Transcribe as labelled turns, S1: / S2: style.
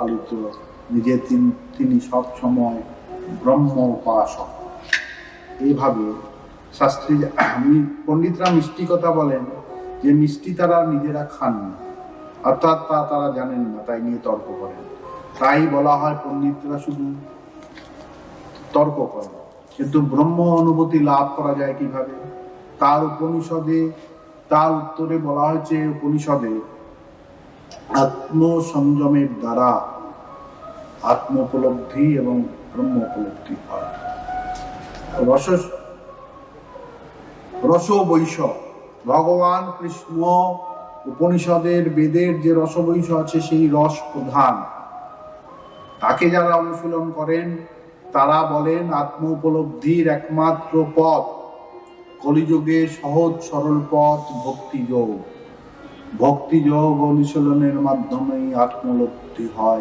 S1: প্রতিপালিত, নিজে তিনি সব সময় ব্রহ্ম উপাসক। এইভাবে শাস্ত্রী পণ্ডিতরা মিষ্টি কথা বলেন যে মিষ্টি তারা নিজেরা খান না, অর্থাৎ তারা জানেন না, তাই নিয়ে তর্ক করেন। তাই বলা হয় পণ্ডিতরা শুধু তর্ক করেন। কিন্তু ব্রহ্ম অনুভূতি লাভ করা যায় কিভাবে, তার উত্তরে বলা হয়েছে উপনিষদে আত্মসংযমের দ্বারা আত্ম উপলব্ধি এবং ব্রহ্ম উপলব্ধি হয়। রসবৈষ, ভগবান কৃষ্ণ উপনিষদের বেদের যে রসবৈষ আছে সেই রস প্রধান, তাকে যারা অনুশীলন করেন তারা বলেন আত্ম উপলব্ধির একমাত্র পথ, কলিযুগে সহজ সরল পথ ভক্তিযোগ। ভক্তিযোগ অনুশীলনের মাধ্যমেই আত্মলব্ধি হয়।